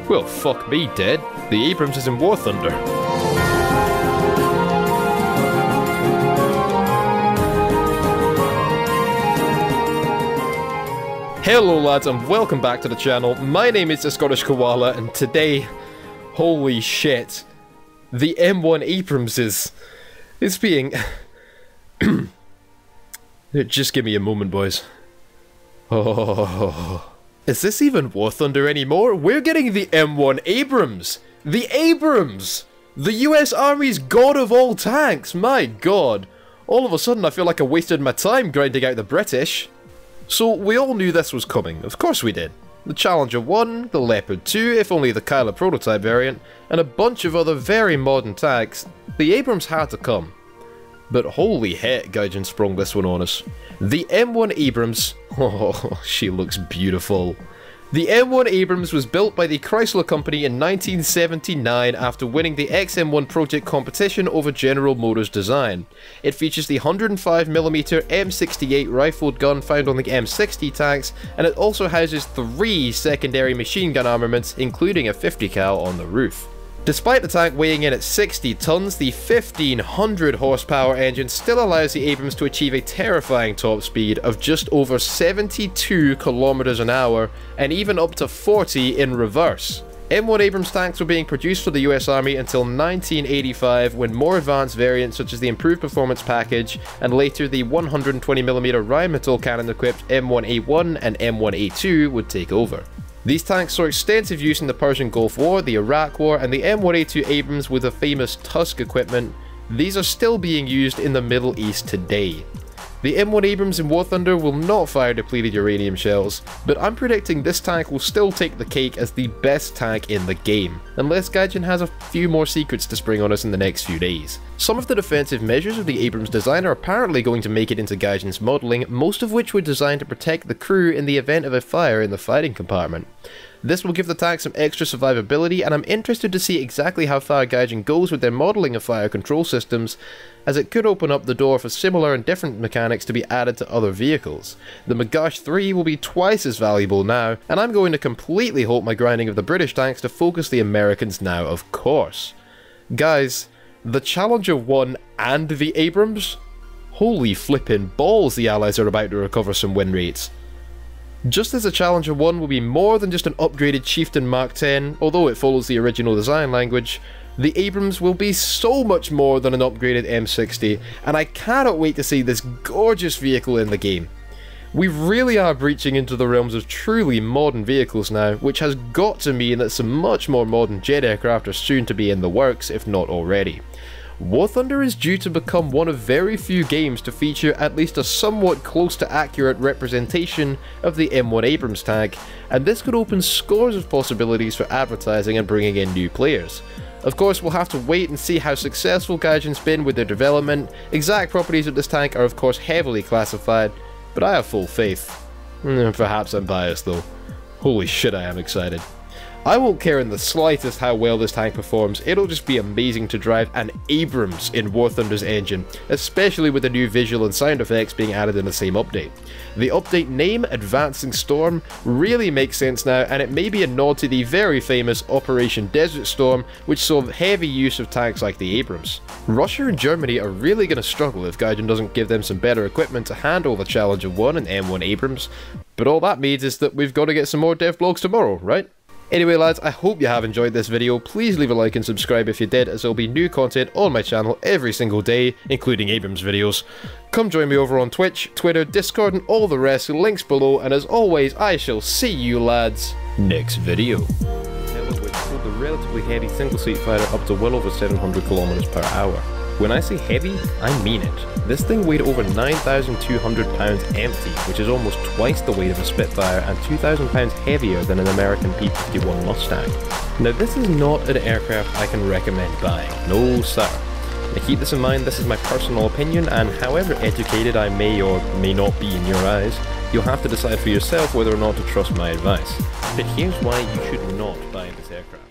Well, fuck me dead. The Abrams is in War Thunder. Hello lads and welcome back to the channel. My name is the Scottish Koala and today, holy shit, the M1 Abrams is being... Just give me a moment, boys. Oh, is this even War Thunder anymore? We're getting the M1 Abrams! The Abrams! The US Army's god of all tanks, my god! All of a sudden I feel like I wasted my time grinding out the British. So we all knew this was coming, of course we did. The Challenger 1, the Leopard 2, if only the Kyla prototype variant, and a bunch of other very modern tanks. The Abrams had to come. But holy heck, Gaijin sprung this one on us. The M1 Abrams, oh, she looks beautiful. The M1 Abrams was built by the Chrysler Company in 1979 after winning the XM1 project competition over General Motors design. It features the 105mm M68 rifled gun found on the M60 tanks, and it also houses 3 secondary machine gun armaments, including a 50 cal on the roof. Despite the tank weighing in at 60 tons, the 1500 horsepower engine still allows the Abrams to achieve a terrifying top speed of just over 72 kilometers an hour, and even up to 40 in reverse. M1 Abrams tanks were being produced for the US Army until 1985, when more advanced variants such as the improved performance package, and later the 120mm Rheinmetall cannon equipped M1A1 and M1A2 would take over. These tanks saw extensive use in the Persian Gulf War, the Iraq War, and the M1A2 Abrams with the famous Tusk equipment. These are still being used in the Middle East today. The M1 Abrams in War Thunder will not fire depleted uranium shells, but I'm predicting this tank will still take the cake as the best tank in the game, unless Gaijin has a few more secrets to spring on us in the next few days. Some of the defensive measures of the Abrams design are apparently going to make it into Gaijin's modelling, most of which were designed to protect the crew in the event of a fire in the fighting compartment. This will give the tank some extra survivability, and I'm interested to see exactly how far Gaijin goes with their modelling of fire control systems, as it could open up the door for similar and different mechanics to be added to other vehicles. The Magash 3 will be twice as valuable now, and I'm going to completely halt my grinding of the British tanks to focus the Americans now, of course. Guys, the Challenger 1 and the Abrams? Holy flippin' balls, the Allies are about to recover some win rates. Just as the Challenger 1 will be more than just an upgraded Chieftain Mark 10, although it follows the original design language, the Abrams will be so much more than an upgraded M60, and I cannot wait to see this gorgeous vehicle in the game. We really are breaching into the realms of truly modern vehicles now, which has got to mean that some much more modern jet aircraft are soon to be in the works, if not already. War Thunder is due to become one of very few games to feature at least a somewhat close to accurate representation of the M1 Abrams tank, and this could open scores of possibilities for advertising and bringing in new players. Of course, we'll have to wait and see how successful Gaijin's been with their development. Exact properties of this tank are of course heavily classified, but I have full faith. Perhaps I'm biased though. Holy shit, I am excited. I won't care in the slightest how well this tank performs, it'll just be amazing to drive an Abrams in War Thunder's engine, especially with the new visual and sound effects being added in the same update. The update name, Advancing Storm, really makes sense now, and it may be a nod to the very famous Operation Desert Storm, which saw heavy use of tanks like the Abrams. Russia and Germany are really going to struggle if Gaijin doesn't give them some better equipment to handle the Challenger 1 and M1 Abrams, but all that means is that we've got to get some more dev blogs tomorrow, right? Anyway lads, I hope you have enjoyed this video. Please leave a like and subscribe if you did, as there will be new content on my channel every single day, including Abrams videos. Come join me over on Twitch, Twitter, Discord and all the rest, links below, and as always, I shall see you lads next video. Which pulled the relatively heavy single-seat fighter up to well over 700 kilometers per hour. When I say heavy, I mean it. This thing weighed over 9,200 pounds empty, which is almost twice the weight of a Spitfire and 2,000 pounds heavier than an American P-51 Mustang. Now this is not an aircraft I can recommend buying, no sir. Now keep this in mind, this is my personal opinion, and however educated I may or may not be in your eyes, you'll have to decide for yourself whether or not to trust my advice. But here's why you should not buy this aircraft.